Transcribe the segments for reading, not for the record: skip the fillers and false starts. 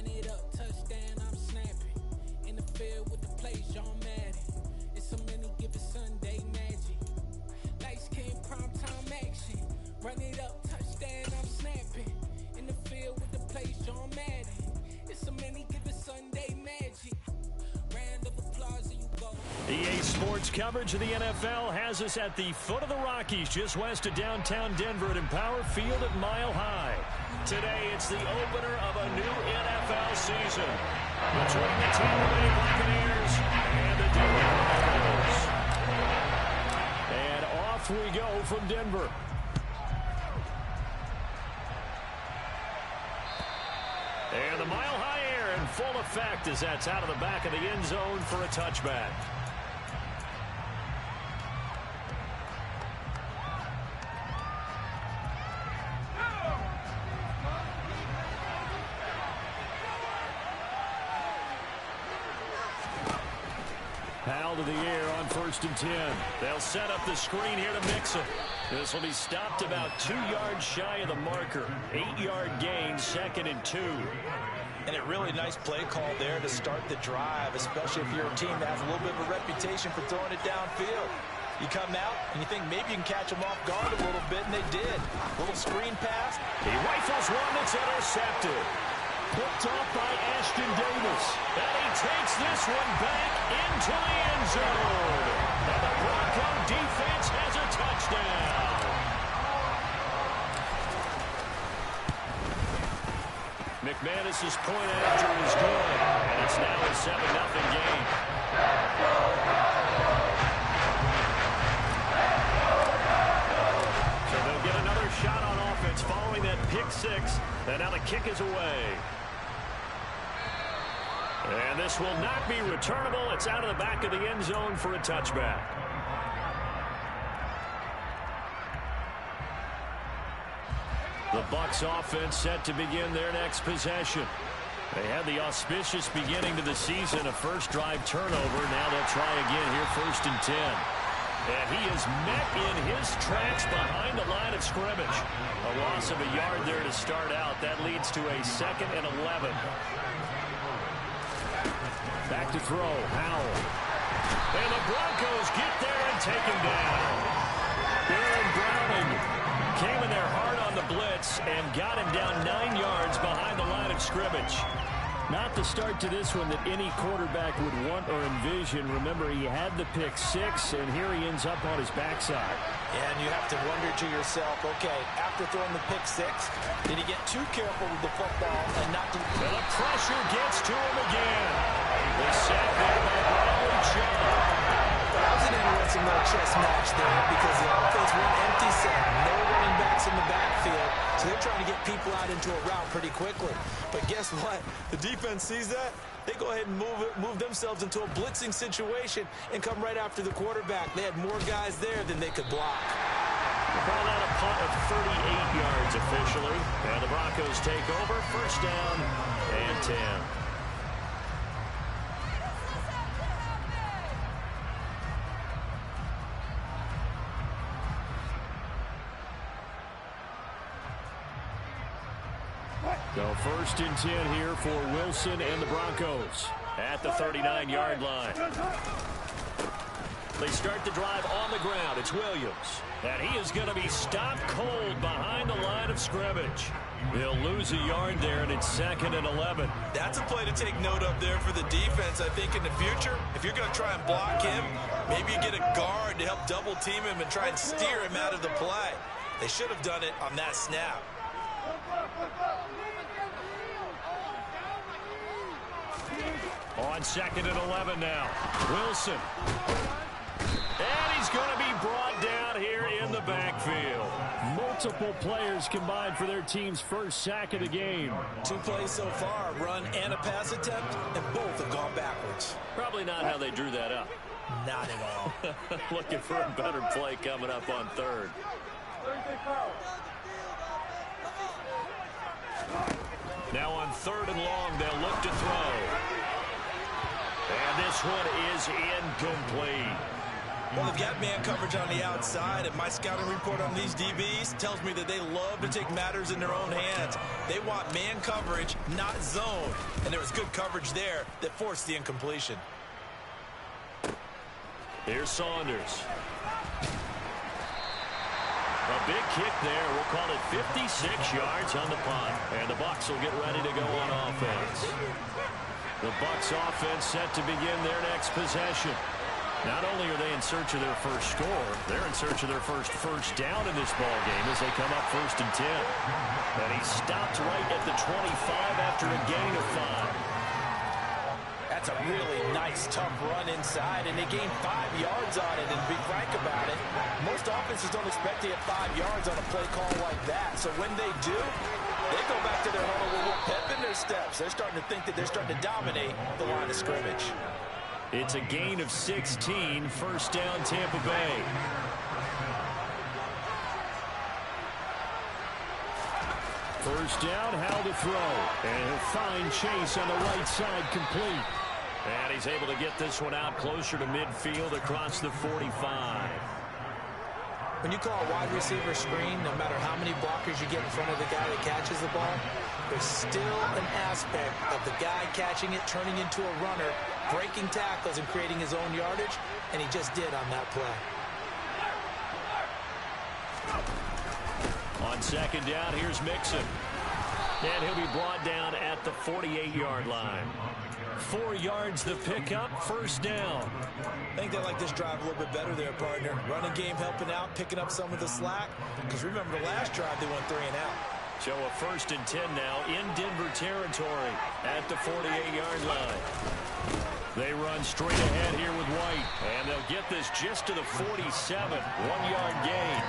Run it up, touchdown, I'm snapping. In the field with the plays, John Madden. It's so many, give it Sunday magic. Light skin, primetime action. Run it up, touchdown, I'm snapping. In the field with the plays, John Madden. It's so many, give it Sunday magic. Round of applause, and you go. EA Sports coverage of the NFL has us at the foot of the Rockies, just west of downtown Denver at Empower Field at Mile High. Today, it's the opener of a new NFL season between the Tampa Bay Buccaneers and the Denver Broncos. And off we go from Denver. And the Mile High air in full effect as that's out of the back of the end zone for a touchback. Powell to the air on 1st and 10. They'll set up the screen here to Mixon. This will be stopped about 2 yards shy of the marker. 8-yard gain, 2nd and 2. And a really nice play call there to start the drive, especially if you're a team that has a little bit of a reputation for throwing it downfield. You come out and you think maybe you can catch them off guard a little bit, and they did. Little screen pass. He rifles one that's intercepted. Picked off by Ashton Davis. And he takes this one back into the end zone. And the Bronco defense has a touchdown. McManus's point after is good. And it's now a 7-0 game. So they'll get another shot on offense following that pick six. And now the kick is away. And this will not be returnable. It's out of the back of the end zone for a touchback. The Bucs offense set to begin their next possession. They had the auspicious beginning to the season, a first drive turnover. Now they'll try again here, 1st and 10. And he is met in his tracks behind the line of scrimmage. A loss of a yard there to start out. That leads to a 2nd and 11. Back to throw, Howell. And the Broncos get there and take him down. Aaron Browning came in there hard on the blitz and got him down 9 yards behind the line of scrimmage. Not the start to this one that any quarterback would want or envision. Remember, he had the pick six, and here he ends up on his backside. And you have to wonder to yourself, okay, after throwing the pick six, did he get too careful with the football and not to... And the pressure gets to him again. The sack there by Bradley Chubb. That was an interesting little chess match there because the offense went empty set. No running backs in the backfield, so they're trying to get people out into a route pretty quickly. But guess what? The defense sees that. They go ahead and move themselves into a blitzing situation and come right after the quarterback. They had more guys there than they could block. Call that a punt of 38 yards officially. And the Broncos take over. 1st down and 10. So 1st and 10 here for Wilson and the Broncos at the 39-yard line. They start the drive on the ground. It's Williams. And he is going to be stopped cold behind the line of scrimmage. They'll lose a yard there, and it's 2nd and 11. That's a play to take note of there for the defense. I think in the future, if you're going to try and block him, maybe you get a guard to help double team him and try and steer him out of the play. They should have done it on that snap. On 2nd and 11 now. Wilson. And he's going to be brought down here in the backfield. Multiple players combined for their team's first sack of the game. 2 plays so far, run and a pass attempt, and both have gone backwards. Probably not how they drew that up. Not at all. Looking for a better play coming up on 3rd. Now on 3rd and long, they'll look to throw. And this one is incomplete. Well, they've got man coverage on the outside, and my scouting report on these DBs tells me that they love to take matters in their own hands. They want man coverage, not zone. And there was good coverage there that forced the incompletion. Here's Saunders. A big kick there. We'll call it 56 yards on the punt. And the Bucs will get ready to go on offense. The Bucs offense set to begin their next possession. Not only are they in search of their first score, they're in search of their first down in this ball game as they come up 1st and 10. And he stopped right at the 25 after a gain of 5. That's a really nice, tough run inside, and they gained 5 yards on it. And to be frank about it, most offenses don't expect to get 5 yards on a play call like that. So when they do, they go back to their huddle with a little pep in their steps. They're starting to think that they're starting to dominate the line of scrimmage. It's a gain of 16, 1st down Tampa Bay. First down, Howell to throw. And he'll find Chase on the right side, complete. And he's able to get this one out closer to midfield across the 45. When you call a wide receiver screen, no matter how many blockers you get in front of the guy that catches the ball, there's still an aspect of the guy catching it, turning into a runner, breaking tackles and creating his own yardage, and he just did on that play. On 2nd down, here's Mixon. And he'll be brought down at the 48-yard line. 4 yards the pickup, 1st down. I think they like this drive a little bit better there, partner. Running game helping out, picking up some of the slack. Because remember, the last drive they went 3 and out. So a 1st and 10 now in Denver territory at the 48-yard line. They run straight ahead here with White. And they'll get this just to the 47. 1-yard gain.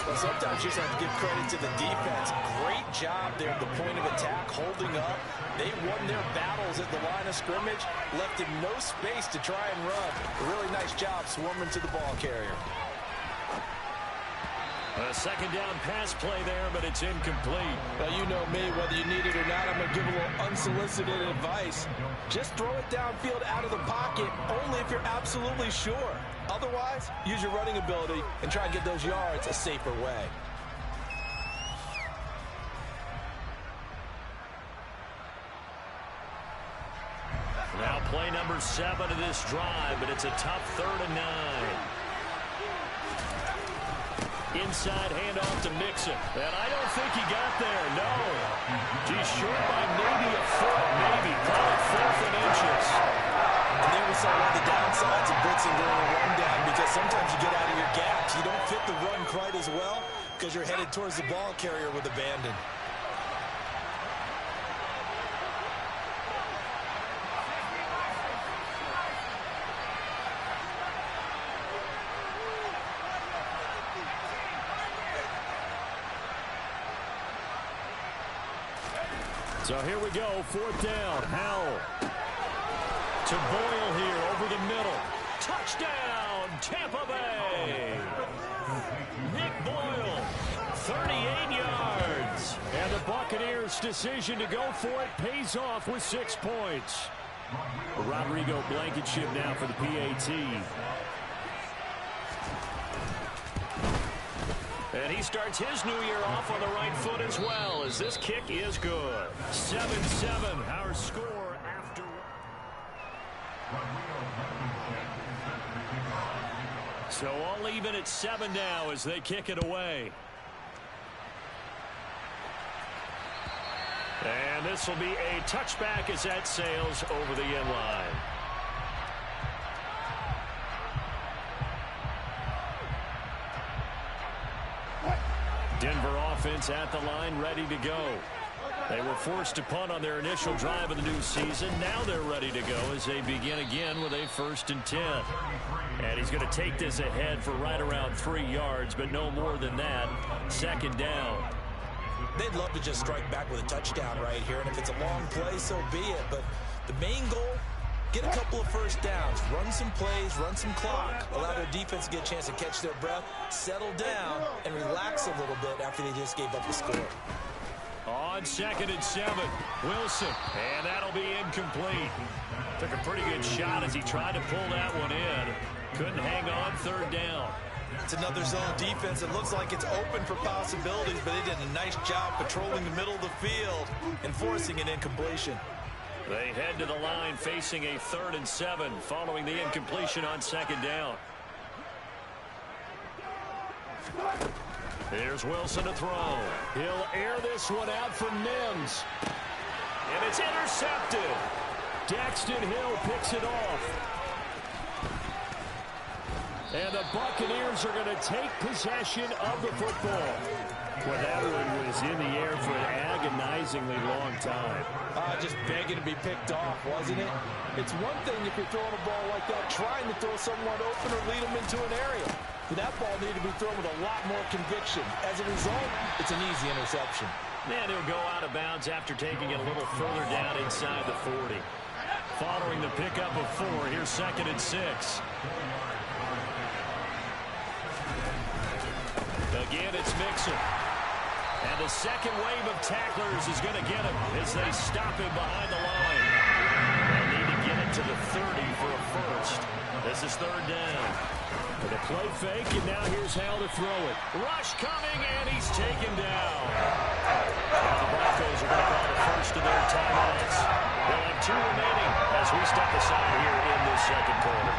Well, sometimes you just have to give credit to the defense. Great job there at the point of attack, holding up. They won their battles at the line of scrimmage, left him no space to try and run. A really nice job swarming to the ball carrier. A 2nd down pass play there, but it's incomplete. Well, you know me, whether you need it or not, I'm going to give a little unsolicited advice. Just throw it downfield out of the pocket, only if you're absolutely sure. Otherwise, use your running ability and try and get those yards a safer way. Now play number 7 of this drive, but it's a tough 3rd and 9. Inside handoff to Mixon. And I don't think he got there, no. He's short by maybe a foot, maybe. Probably 4th and inches. And then we saw one of the downsides of blitzing during a run down, because sometimes you get out of your gaps. You don't fit the run quite as well because you're headed towards the ball carrier with abandon. So here we go, 4th down. Howell to Boyle here over the middle. Touchdown, Tampa Bay. Nick Boyle, 38 yards. And the Buccaneers' decision to go for it pays off with 6 points. Rodrigo Blankenship now for the PAT. And he starts his new year off on the right foot as well, as this kick is good. 7-7, our score after. So all even at 7 now as they kick it away. And this will be a touchback as that sails over the end line. Denver offense at the line, ready to go. They were forced to punt on their initial drive of the new season. Now they're ready to go as they begin again with a 1st and 10. And he's going to take this ahead for right around 3 yards, but no more than that. 2nd down. They'd love to just strike back with a touchdown right here, and if it's a long play, so be it. But the main goal, get a couple of 1st downs, run some plays, run some clock, allow their defense to get a chance to catch their breath, settle down, and relax a little bit after they just gave up the score. On 2nd and 7, Wilson, and that'll be incomplete. Took a pretty good shot as he tried to pull that one in. Couldn't hang on 3rd down. It's another zone defense. It looks like it's open for possibilities, but they did a nice job patrolling the middle of the field and forcing an incompletion. They head to the line facing a 3rd and 7 following the incompletion on 2nd down. Here's Wilson to throw. He'll air this one out for Mims. And it's intercepted. Daxton Hill picks it off. And the Buccaneers are going to take possession of the football. Well, that one was in the air for an agonizingly long time. Just begging to be picked off, wasn't it? It's one thing if you're throwing a ball like that, trying to throw someone open or lead them into an area. But that ball needed to be thrown with a lot more conviction. As a result, it's an easy interception. And he'll go out of bounds after taking it a little further down inside the 40. Following the pickup of 4, here's 2nd and 6. Again, it's Mixon. And the second wave of tacklers is going to get him as they stop him behind the line. They'll need to get it to the 30 for a first. This is 3rd down. With a play fake, and now here's Hal to throw it. Rush coming, and he's taken down. Now the Broncos are going to call the first of their timeouts. They'll have 2 remaining as we step aside here in this 2nd quarter.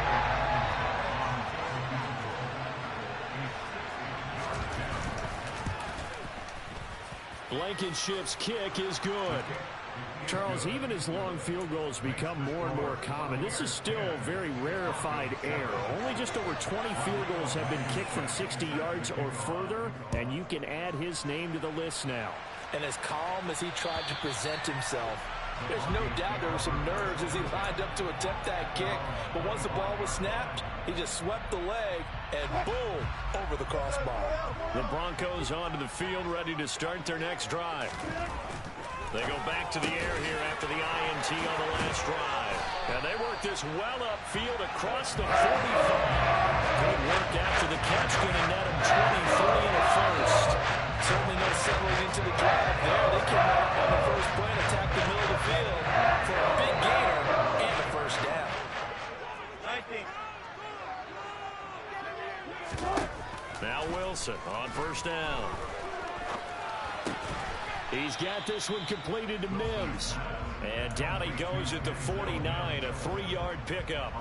Blankenship's kick is good. Charles, even as long field goals become more and more common, this is still very rarefied air. Only just over 20 field goals have been kicked from 60 yards or further, and you can add his name to the list now. And as calm as he tried to present himself, there's no doubt there were some nerves as he lined up to attempt that kick. But once the ball was snapped, he just swept the leg and boom, over the crossbar. The Broncos onto the field ready to start their next drive. They go back to the air here after the INT on the last drive. And they work this well upfield across the 45. Good work after the catch, going to net him 23 in the first. Certainly no settling into the drive there. They came out on the first play and attacked the middle of the field for a big gainer and a first down. Now Wilson on 1st down. He's got this one completed to Mims. And down he goes at the 49, a 3-yard pickup.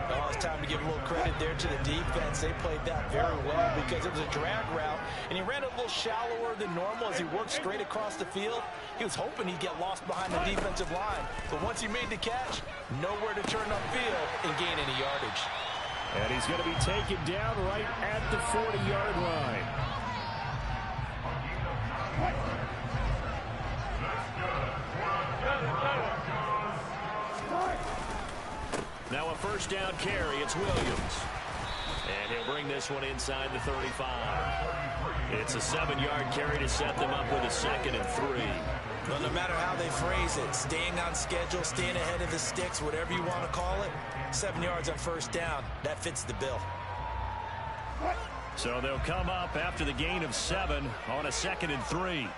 Oh, it's time to give a little credit there to the defense. They played that very well because it was a drag route, and he ran a little shallower than normal as he worked straight across the field. He was hoping he'd get lost behind the defensive line, but once he made the catch, nowhere to turn upfield and gain any yardage. And he's going to be taken down right at the 40-yard line. Now a first down carry. It's Williams. And he'll bring this one inside the 35. It's a 7-yard carry to set them up with a 2nd and 3. Well, no matter how they phrase it, staying on schedule, staying ahead of the sticks, whatever you want to call it, 7 yards on first down, that fits the bill. So they'll come up after the gain of 7 on a 2nd and 3.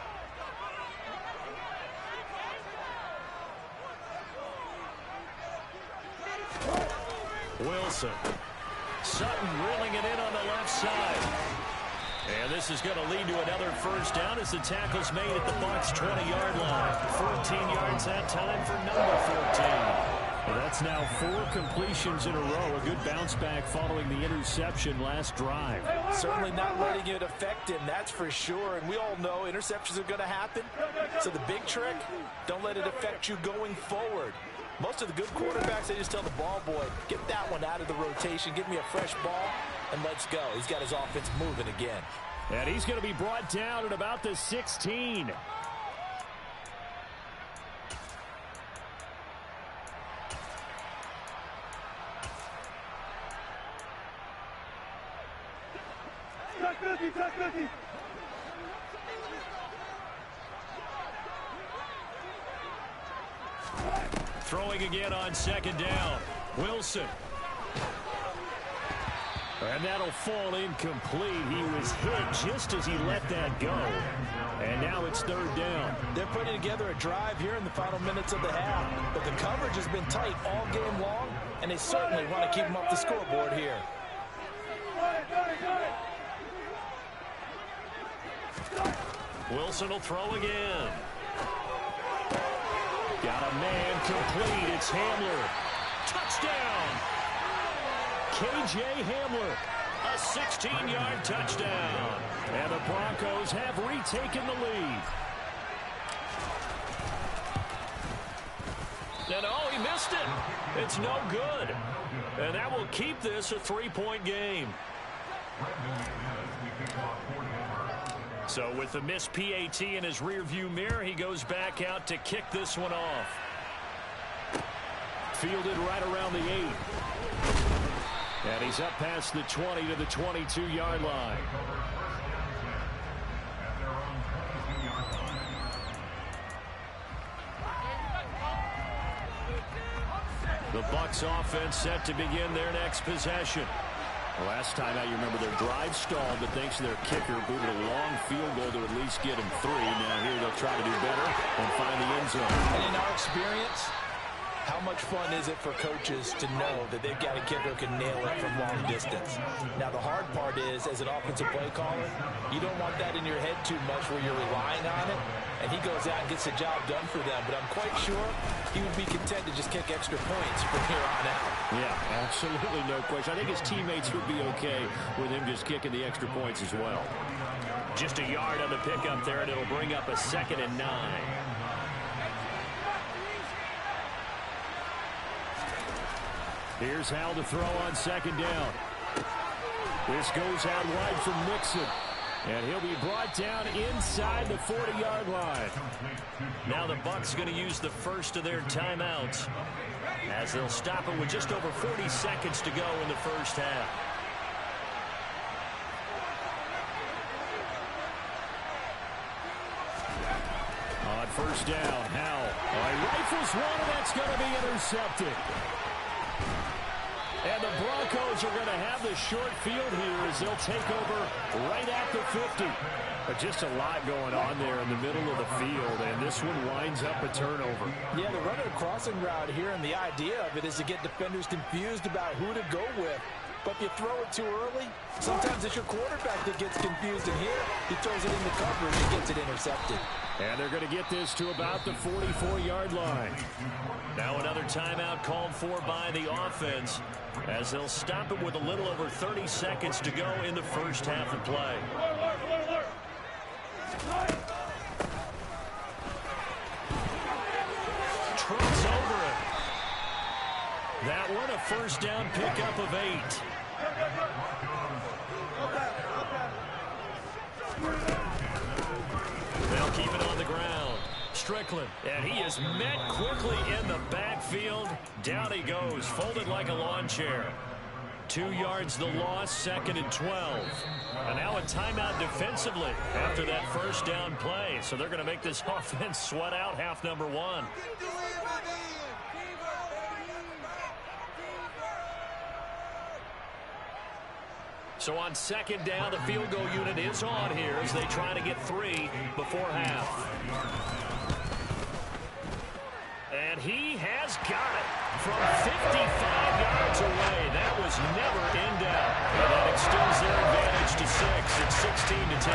Wilson. Sutton reeling it in on the left side. And this is going to lead to another first down as the tackle's made at the Bucs' 20-yard line. 14 yards that time for number 14. Well, that's now 4 completions in a row. A good bounce back following the interception last drive. Certainly not letting it affect him, that's for sure. And we all know interceptions are going to happen. So the big trick, don't let it affect you going forward. Most of the good quarterbacks, they just tell the ball boy, get that one out of the rotation, give me a fresh ball, and let's go. He's got his offense moving again. And he's going to be brought down at about the 16. Throwing again on 2nd down. Wilson. And that'll fall incomplete. He was hit just as he let that go. And now it's third down. They're putting together a drive here in the final minutes of the half. But the coverage has been tight all game long, and they certainly want to keep them off the scoreboard here. Wilson will throw again. Got a man complete. It's Hamler. Touchdown! K.J. Hamler. A 16-yard touchdown. And the Broncos have retaken the lead. And oh, he missed it. It's no good. And that will keep this a 3-point game. So with the missed PAT in his rearview mirror, he goes back out to kick this one off. Fielded right around the 8. And he's up past the 20 to the 22-yard line. The Bucs offense set to begin their next possession. The last time out, you remember their drive stalled, but thanks to their kicker, booted a long field goal to at least get him 3. Now here they'll try to do better and find the end zone. And in our experience, how much fun is it for coaches to know that they've got a kicker who can nail it from long distance? Now, the hard part is, as an offensive play caller, you don't want that in your head too much where you're relying on it, and he goes out and gets the job done for them. But I'm quite sure he would be content to just kick extra points from here on out. Yeah, absolutely no question. I think his teammates would be okay with him just kicking the extra points as well. Just a yard on the pickup there, and it'll bring up a 2nd and 9. Here's Hal to throw on 2nd down. This goes out wide from Mixon. And he'll be brought down inside the 40-yard line. Now the Bucs going to use the first of their timeouts, as they'll stop it with just over 40 seconds to go in the first half. On first down, Hal. Rifles one, and that's going to be intercepted. And the Broncos are going to have the short field here as they'll take over right at the 50. But just a lot going on there in the middle of the field, and this one winds up a turnover. Yeah, they're running a crossing route here, and the idea of it is to get defenders confused about who to go with. But if you throw it too early, sometimes it's your quarterback that gets confused, and here he throws it in the coverage and gets it intercepted. And they're going to get this to about the 44-yard line. Now another timeout called for by the offense, as they'll stop it with a little over 30 seconds to go in the first half of play. Trots over it. That one a first down pickup of 8. They'll keep it on the ground. Strickland, and he is met quickly in the backfield. Down he goes, folded like a lawn chair. 2 yards the loss, 2nd and 12. And now a timeout defensively after that first down play. So they're going to make this offense sweat out half number 1. So on 2nd down, the field goal unit is on here as they try to get 3 before half. And he has got it from 55 yards away. That was never in doubt. And that extends their advantage to 6. It's 16-10.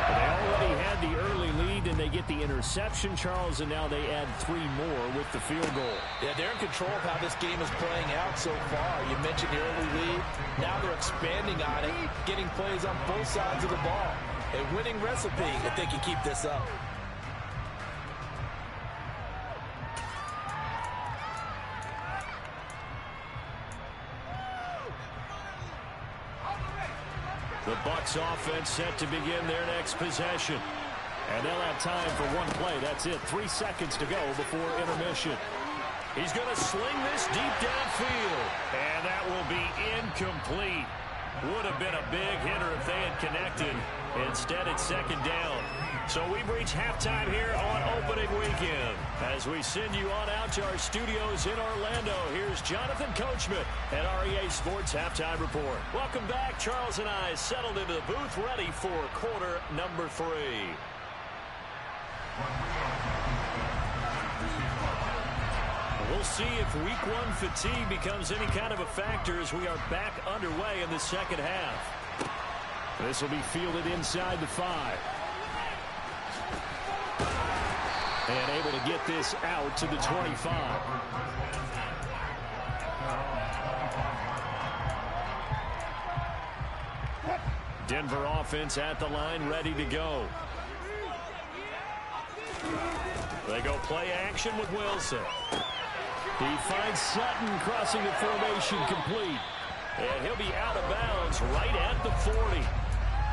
They already had the early lead, and they get the interception, Charles, and now they add 3 more with the field goal. Yeah, they're in control of how this game is playing out so far. You mentioned the early lead. Now they're expanding on it, getting plays on both sides of the ball. A winning recipe if they can keep this up. The Bucs offense set to begin their next possession. And they'll have time for one play. That's it. 3 seconds to go before intermission. He's going to sling this deep downfield. And that will be incomplete. Would have been a big hitter if they had connected. Instead, it's 2nd down. So we've reached halftime here on opening weekend. As we send you on out to our studios in Orlando, here's Jonathan Coachman at REA Sports Halftime Report. Welcome back. Charles and I settled into the booth, ready for quarter number 3. We'll see if week one fatigue becomes any kind of a factor as we are back underway in the second half. This will be fielded inside the 5. And able to get this out to the 25. Denver offense at the line, ready to go. They go play action with Wilson. He finds Sutton crossing the formation complete. And he'll be out of bounds right at the 40.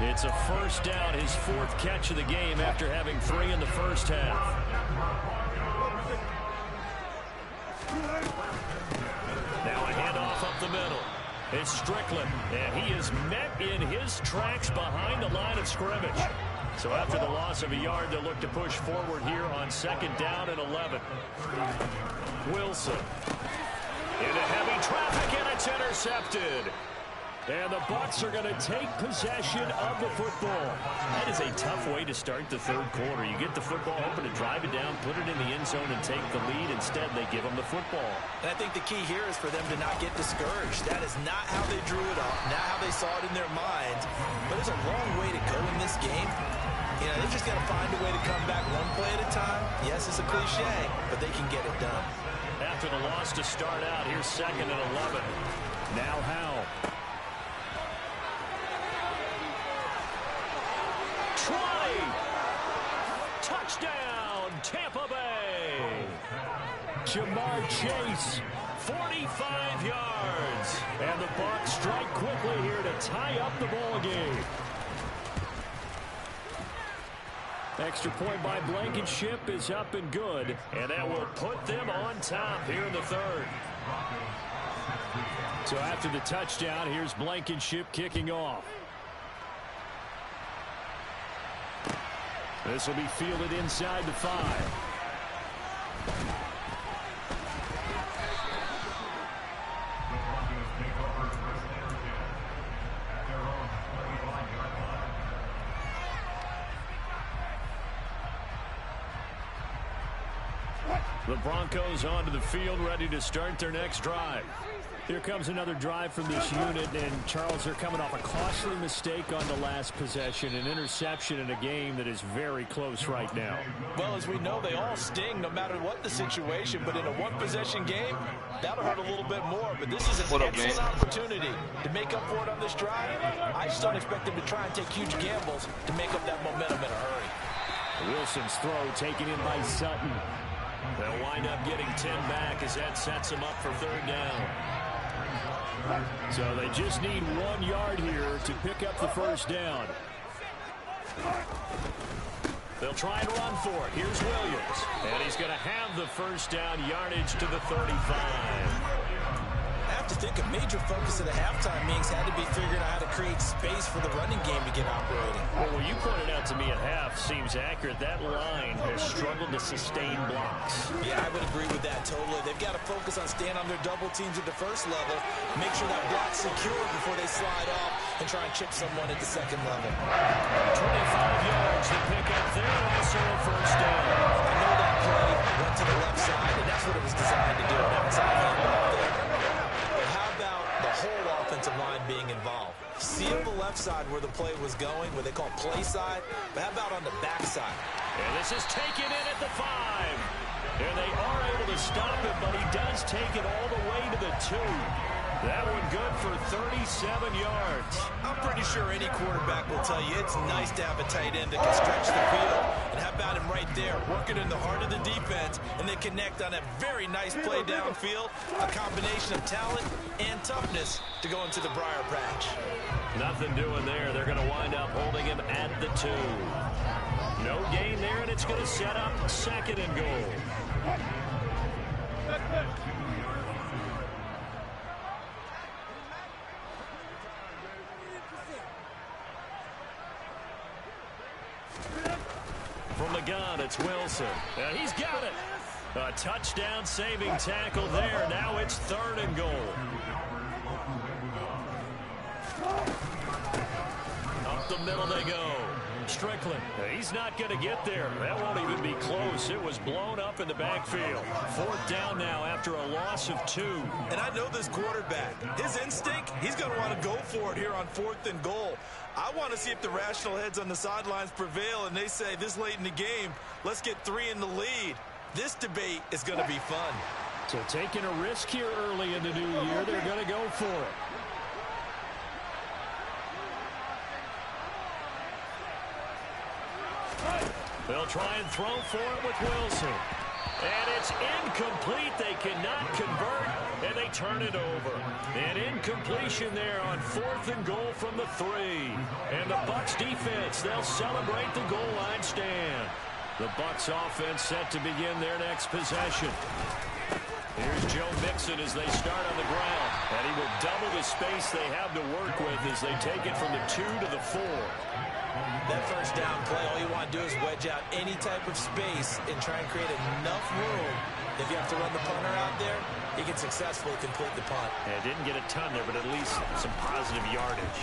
It's a first down, his 4th catch of the game after having 3 in the first half. Now a handoff up the middle. It's Strickland, and he is met in his tracks behind the line of scrimmage. So after the loss of a yard, they'll look to push forward here on 2nd down and 11. Wilson into heavy traffic, and it's intercepted. And the Bucs are going to take possession of the football. That is a tough way to start the 3rd quarter. You get the football, hoping to drive it down, put it in the end zone, and take the lead. Instead, they give them the football. And I think the key here is for them to not get discouraged. That is not how they drew it up, not how they saw it in their minds. But there's a long way to go in this game. You know, they've just got to find a way to come back one play at a time. Yes, it's a cliche, but they can get it done. After the loss to start out, here's 2nd and 11. Now Howell. Touchdown, Tampa Bay. Jamar Chase, 45 yards. And the Bucs strike quickly here to tie up the ball game. Extra point by Blankenship is up and good. And that will put them on top here in the 3rd. So after the touchdown, here's Blankenship kicking off. This will be fielded inside the 5. The Broncos onto the field, ready to start their next drive. Here comes another drive from this unit, and Charles, they're coming off a costly mistake on the last possession, an interception in a game that is very close right now. Well, as we know, they all sting no matter what the situation, but in a one-possession game, that'll hurt a little bit more. But this is an excellent opportunity to make up for it on this drive. I just don't expect them to try and take huge gambles to make up that momentum in a hurry. Wilson's throw taken in by Sutton. They'll wind up getting 10 back as that sets them up for 3rd down. So they just need 1 yard here to pick up the first down. They'll try and run for it. Here's Williams. And he's going to have the first down, yardage to the 35. I have to think a major focus of the halftime meetings had to be figuring out how to create space for the running game to get operating. Well, what you pointed out to me at half seems accurate. That line has struggled to sustain blocks. Yeah, I would agree with that totally. They've got to focus on staying on their double teams at the first level, make sure that block's secure before they slide off and try and chip someone at the second level. 25 yards to pick up there, and also a first down. I know that play went to the left side, and that's what it was designed to do. An outside handoff there. Whole offensive line being involved. See on the left side where the play was going, where they call play side, but how about on the back side? And this is taken in at the 5. And they are able to stop him, but he does take it all the way to the 2. That one good for 37 yards. I'm pretty sure any quarterback will tell you it's nice to have a tight end that can stretch the field. And how about him right there, working in the heart of the defense, and they connect on a very nice play downfield, a combination of talent and toughness to go into the briar patch. Nothing doing there. They're going to wind up holding him at the 2. No gain there, and it's going to set up 2nd and goal. From the gun, it's Wilson. And he's got it. A touchdown-saving tackle there. Now it's 3rd and goal. Up the middle they go. Strickland. He's not going to get there. That won't even be close. It was blown up in the backfield. 4th down now after a loss of 2. And I know this quarterback. His instinct, he's going to want to go for it here on 4th and goal. I want to see if the rational heads on the sidelines prevail and they say this late in the game, let's get 3 in the lead. This debate is going to be fun. So taking a risk here early in the new year, they're going to go for it. They'll try and throw for it with Wilson. And it's incomplete. They cannot convert, and they turn it over. An incompletion there on 4th and goal from the 3. And the Bucs defense, they'll celebrate the goal line stand. The Bucs offense set to begin their next possession. Here's Joe Mixon as they start on the ground. And he will double the space they have to work with as they take it from the 2 to the 4. That first down play, all you want to do is wedge out any type of space and try and create enough room. If you have to run the punter out there, he can successfully complete the punt. Yeah, didn't get a ton there, but at least some positive yardage.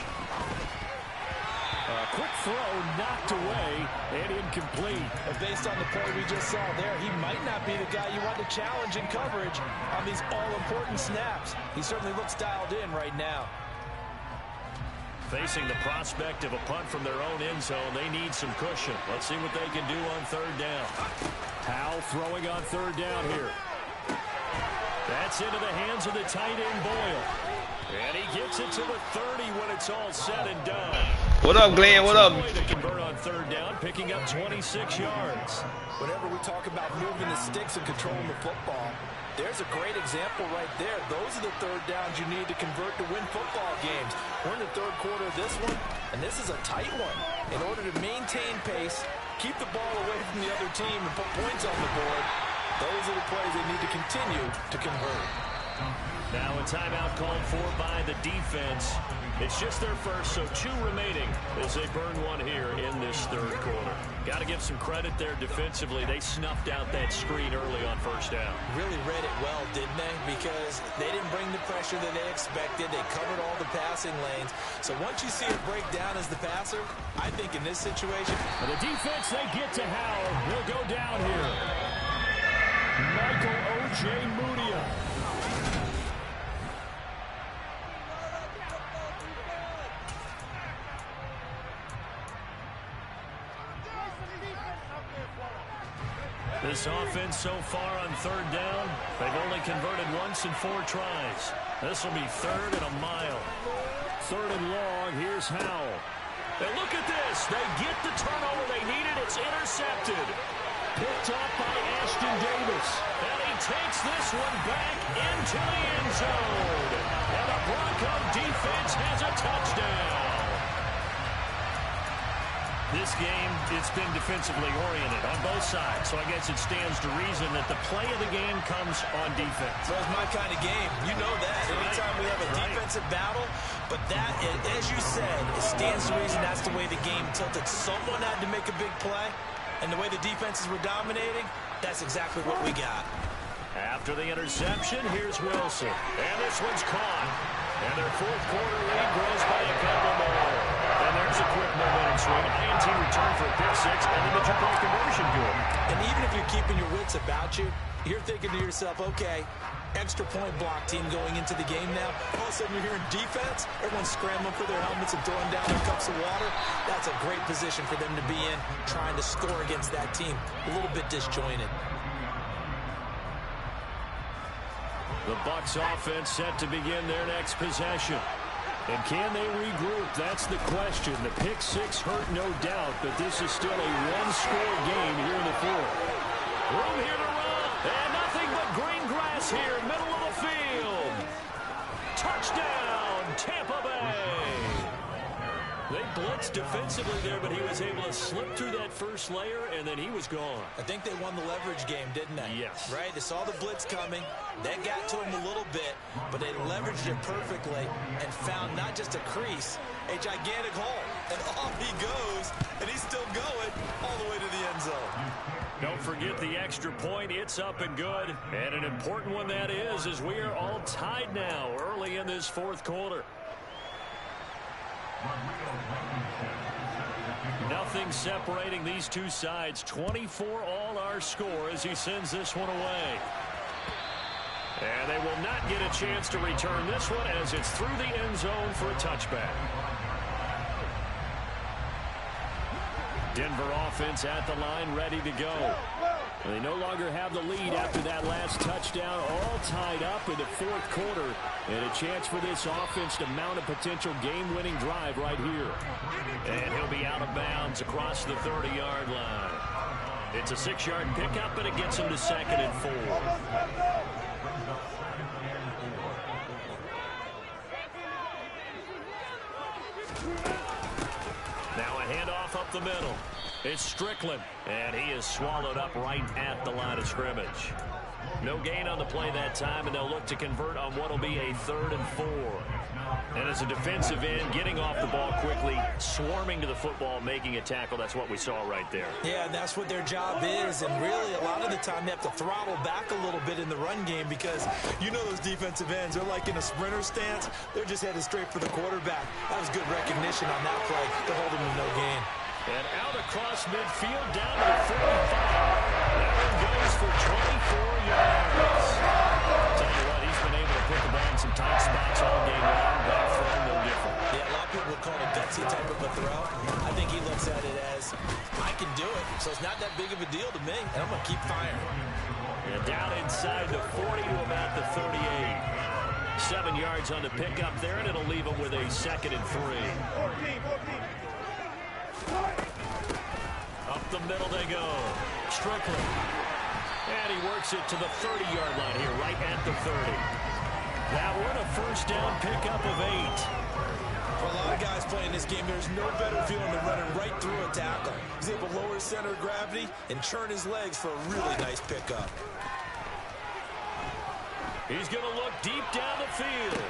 Quick throw knocked away and incomplete. Based on the play we just saw there, he might not be the guy you want to challenge in coverage on these all-important snaps. He certainly looks dialed in right now. Facing the prospect of a punt from their own end zone, they need some cushion. Let's see what they can do on 3rd down. Powell throwing on 3rd down here. That's into the hands of the tight end Boyle. And he gets it to the 30 when it's all said and done. What up, Glenn? What up? To convert on 3rd down, picking up 26 yards. Whenever we talk about moving the sticks and controlling the football, there's a great example right there. Those are the 3rd downs you need to convert to win football games. We're in the 3rd quarter of this one, and this is a tight one. In order to maintain pace, keep the ball away from the other team, and put points on the board, those are the plays they need to continue to convert. Now a timeout called for by the defense. It's just their first, so 2 remaining as they burn one here in this 3rd quarter. Got to give some credit there defensively. They snuffed out that screen early on 1st down. Really read it well, didn't they? Because they didn't bring the pressure that they expected. They covered all the passing lanes. So once you see it break down as the passer, I think in this situation... The defense, they get to Howell. He'll go down here. Michael O.J. Mudia. This offense so far on 3rd down, they've only converted once in 4 tries. This will be 3rd and a mile. 3rd and long, here's Howell. And look at this. They get the turnover they needed. It's intercepted. Picked up by Ashton Davis. And he takes this one back into the end zone. And the Bronco defense has a touchdown. This game, it's been defensively oriented on both sides, so I guess it stands to reason that the play of the game comes on defense. So it's my kind of game. You know that. Anytime we have a defensive battle, but that, as you said, it stands to reason that's the way the game tilted. Someone had to make a big play, and the way the defenses were dominating, that's exactly what we got. After the interception, here's Wilson. And this one's caught. And their 4th quarter lead grows by a couple more. And there's a quick momentum swing. INT return for a pick 6, and then the 2-point conversion good. And even if you're keeping your wits about you, you're thinking to yourself, okay, extra point block team going into the game now. All of a sudden you're hearing defense. Everyone's scrambling for their helmets and throwing down their cups of water. That's a great position for them to be in, trying to score against that team. A little bit disjointed. The Bucs offense set to begin their next possession. And can they regroup? That's the question. The pick 6 hurt, no doubt, but this is still a 1-score game here in the 4th. Room here to run, and nothing but green grass here, middle of the field. Touchdown, Tampa Bay. They blitzed defensively there, but he was able to slip through that first layer, and then he was gone. I think they won the leverage game, didn't they? Yes. Right? They saw the blitz coming. That got to him a little bit, but they leveraged it perfectly and found not just a crease, a gigantic hole. And off he goes, and he's still going all the way to the end zone. Don't forget the extra point. It's up and good. And an important one that is, as we are all tied now early in this 4th quarter. Nothing separating these two sides. 24 all our score as he sends this one away. And they will not get a chance to return this one as it's through the end zone for a touchback. Denver offense at the line, ready to go. They no longer have the lead after that last touchdown, all tied up in the fourth quarter. And a chance for this offense to mount a potential game-winning drive right here. And he'll be out of bounds across the 30-yard line. It's a 6-yard pickup, and it gets him to 2nd and 4. Now a handoff up the middle. It's Strickland, and he is swallowed up right at the line of scrimmage. No gain on the play that time, and they'll look to convert on what will be a 3rd and 4. And as a defensive end, getting off the ball quickly, swarming to the football, making a tackle, that's what we saw right there. Yeah, and that's what their job is, and really a lot of the time they have to throttle back a little bit in the run game because you know those defensive ends, they're like in a sprinter stance. They're just headed straight for the quarterback. That was good recognition on that play to hold him to no gain. And out across midfield, down to the 45. That one goes for 24 yards. Tell you what, he's been able to put the ball in some tight spots all game long. Back throwing no different. Yeah, a lot of people would call it a gutsy type of a throw. I think he looks at it as, I can do it, so it's not that big of a deal to me, and I'm going to keep firing. Yeah, down inside the 40 to about the 38. 7 yards on the pickup there, and it'll leave him with a 2nd and 3. Up the middle they go. Strickland. And he works it to the 30-yard line here, right at the 30. That one a first down pickup of 8. For a lot of guys playing this game, there's no better feeling than running right through a tackle. He's able to lower his center of gravity and churn his legs for a really nice pickup. He's going to look deep down the field.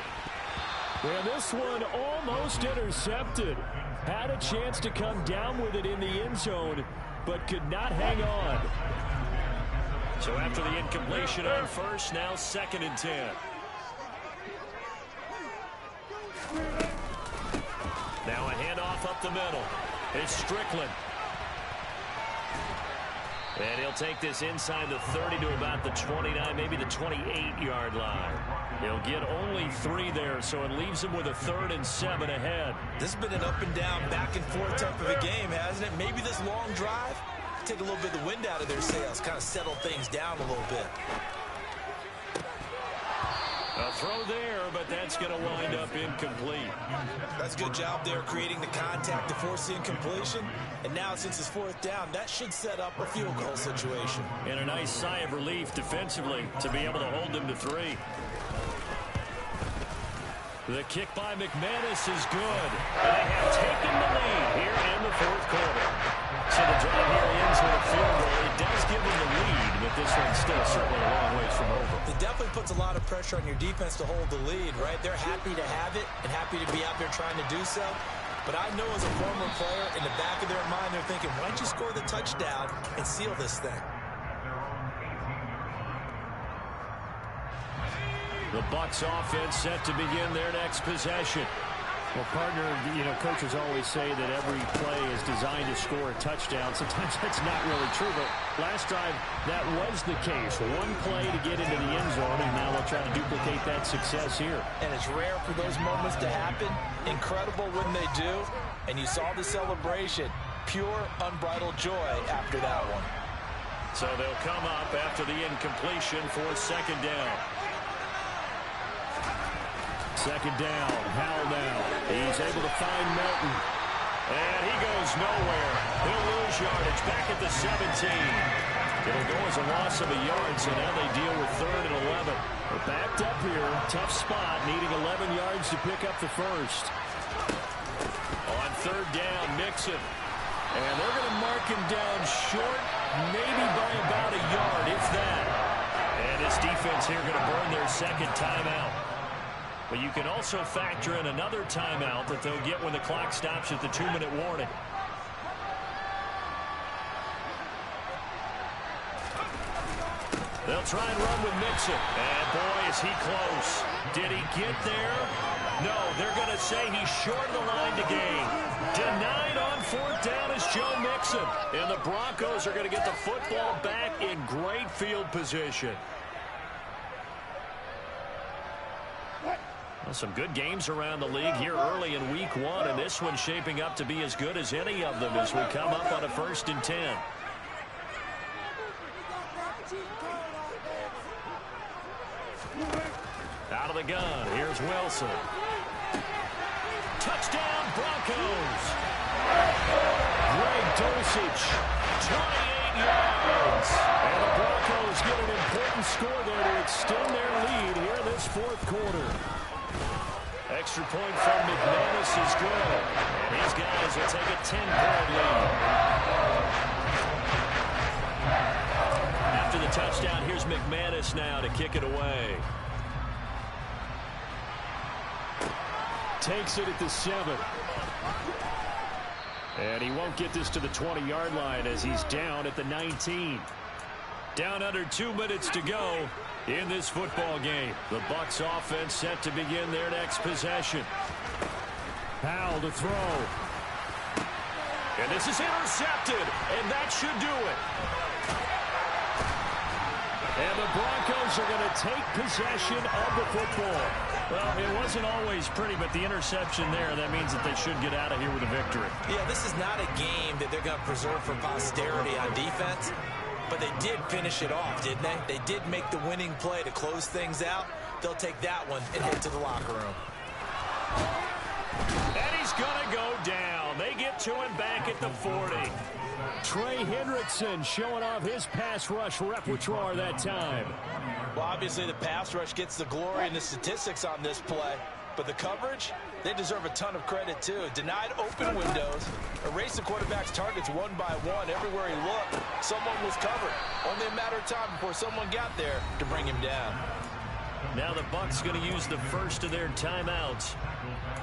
And this one almost intercepted. Had a chance to come down with it in the end zone, but could not hang on. So after the incompletion on first, now 2nd and 10. Now a handoff up the middle. It's Strickland. And he'll take this inside the 30 to about the 29, maybe the 28-yard line. He'll get only 3 there, so it leaves him with a 3rd and 7 ahead. This has been an up and down, back and forth type of a game, hasn't it? Maybe this long drive, take a little bit of the wind out of their sails, kind of settle things down a little bit. A throw there, but that's going to wind up incomplete. That's a good job there creating the contact to force the incompletion. And now since it's 4th down, that should set up a field goal situation. And a nice sigh of relief defensively to be able to hold them to 3. The kick by McManus is good. And they have taken the lead here in the 4th quarter. So the drive here ends with a field goal. It does give them the lead, but this one's still certainly a long ways from over. It definitely puts a lot of pressure on your defense to hold the lead, right? They're happy to have it and happy to be out there trying to do so. But I know as a former player, in the back of their mind, they're thinking, why don't you score the touchdown and seal this thing? The Bucs offense set to begin their next possession. Well, partner, coaches always say that every play is designed to score a touchdown. Sometimes that's not really true, but last drive, that was the case. One play to get into the end zone, and now they'll try to duplicate that success here. And it's rare for those moments to happen. Incredible when they do. And you saw the celebration. Pure, unbridled joy after that one. So they'll come up after the incompletion for 2nd down. 2nd down, Howell now. He's able to find Melton. And he goes nowhere. He'll lose yardage back at the 17. It'll go as a loss of a yard, so now they deal with 3rd and 11. We're backed up here. Tough spot, needing 11 yards to pick up the first. On 3rd down, Mixon. And they're going to mark him down short, maybe by about a yard, if that. And this defense here going to burn their 2nd timeout. But you can also factor in another timeout that they'll get when the clock stops at the 2-minute warning. They'll try and run with Mixon. And, boy, is he close. Did he get there? No, they're going to say he's short of the line to gain. Denied on 4th down is Joe Mixon. And the Broncos are going to get the football back in great field position. Well, some good games around the league here early in week 1, and this one's shaping up to be as good as any of them as we come up on a 1st and 10. Out of the gun, here's Wilson. Touchdown, Broncos. Greg Dulcich, 28 yards. And the Broncos get an important score there to extend their lead here in this 4th quarter. Extra point from McManus is good. And these guys will take a 10-point lead. After the touchdown, here's McManus now to kick it away. Takes it at the 7. And he won't get this to the 20-yard line as he's down at the 19. Down under 2 minutes to go in this football game. The Bucs offense set to begin their next possession. Powell to throw. And this is intercepted, and that should do it. And the Broncos are going to take possession of the football. Well, it wasn't always pretty, but the interception there, that means that they should get out of here with a victory. Yeah, this is not a game that they're going to preserve for posterity on defense. But they did finish it off, didn't they? They did make the winning play to close things out. They'll take that one and head to the locker room. And he's going to go down. They get to him back at the 40. Trey Hendrickson showing off his pass rush repertoire that time. Well, obviously the pass rush gets the glory and the statistics on this play. But the coverage, they deserve a ton of credit, too. Denied open windows, erased the quarterback's targets one by one. Everywhere he looked, someone was covered. Only a matter of time before someone got there to bring him down. Now the Bucs going to use the first of their timeouts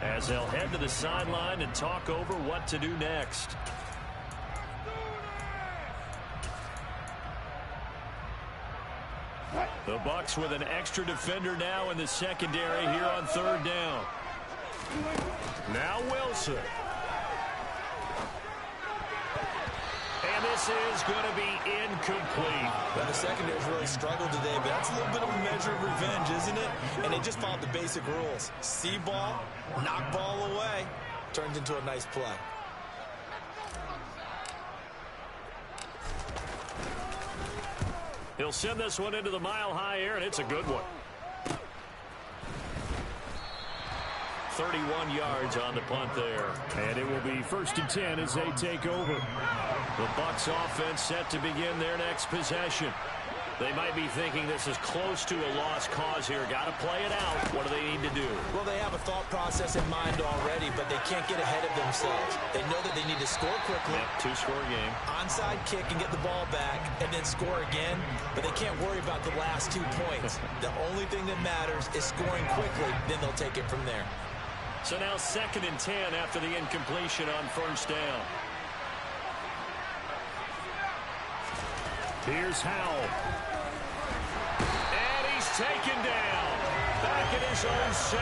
as they'll head to the sideline and talk over what to do next. The Bucs with an extra defender now in the secondary here on 3rd down. Now Wilson. And this is going to be incomplete. Well, the secondary's really struggled today, but that's a little bit of a measure of revenge, isn't it? And they just followed the basic rules. See ball, knock ball away, turns into a nice play. He'll send this one into the mile-high air, and it's a good one. 31 yards on the punt there. And it will be 1st and 10 as they take over. The Bucs offense set to begin their next possession. They might be thinking this is close to a lost cause here. Got to play it out. What do they need to do? Well, they have a thought process in mind already, but they can't get ahead of themselves. They know that they need to score quickly. Yep, 2-score game. Onside kick and get the ball back and then score again, but they can't worry about the last 2 points. The only thing that matters is scoring quickly, then they'll take it from there. So now 2nd and 10 after the incompletion on 1st down. Here's Howell. And he's taken down. Back at his own 7.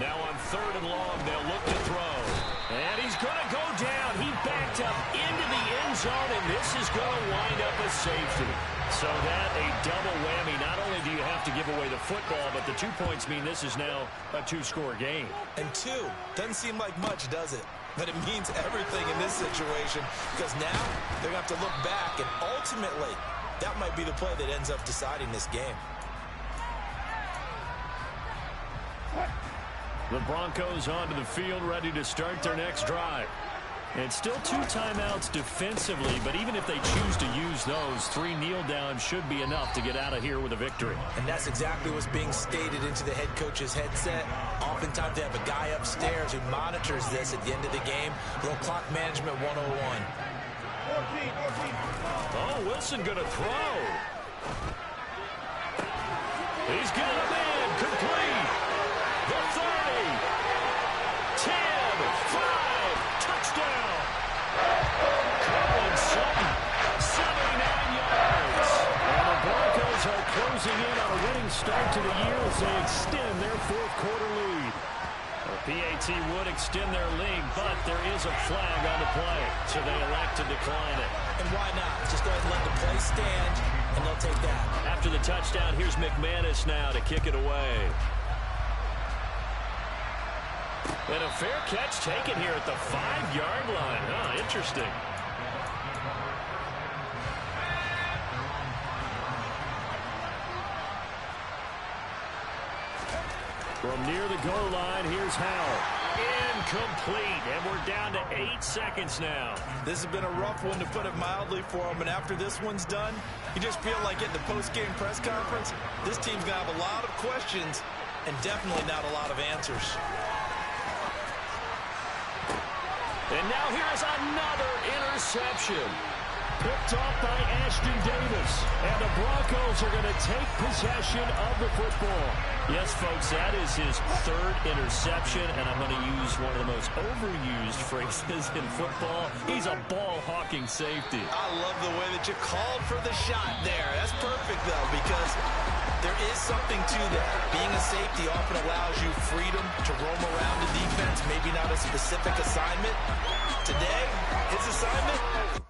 Now on 3rd and long, they'll look to throw. And he's going to go down. He backed up into the end zone, and this is going to wind up a safety. So that a double whammy. Not only do you have to give away the football, but the 2 points mean this is now a 2-score game. And 2 doesn't seem like much, does it? But it means everything in this situation because now they're going to have to look back, and ultimately that might be the play that ends up deciding this game. The Broncos onto the field, ready to start their next drive. And still 2 timeouts defensively, but even if they choose to use those, 3 kneel downs should be enough to get out of here with a victory. And that's exactly what's being stated into the head coach's headset. Oftentimes they have a guy upstairs who monitors this at the end of the game. A little clock management 101. Oh, Wilson going to throw. He's got a man complete. in on a winning start to the year as they extend their fourth quarter lead. Well, PAT would extend their lead, but there is a flag on the play, so they elect to decline it. And why not? Just go ahead and let the play stand, and they'll take that. After the touchdown, here's McManus now to kick it away. And a fair catch taken here at the 5-yard line. Huh, interesting. From near the goal line, here's Howell. Incomplete, and we're down to 8 seconds now. This has been a rough one, to put it mildly, for him. And after this one's done, you just feel like at the post-game press conference, this team's going to have a lot of questions and definitely not a lot of answers. And now here's another interception. Picked off by Ashton Davis. And the Broncos are going to take possession of the football. Yes, folks, that is his third interception, and I'm going to use one of the most overused phrases in football. He's a ball-hawking safety. I love the way that you called for the shot there. That's perfect, though, because there is something to that. Being a safety often allows you freedom to roam around the defense, maybe not a specific assignment. Today, his assignment,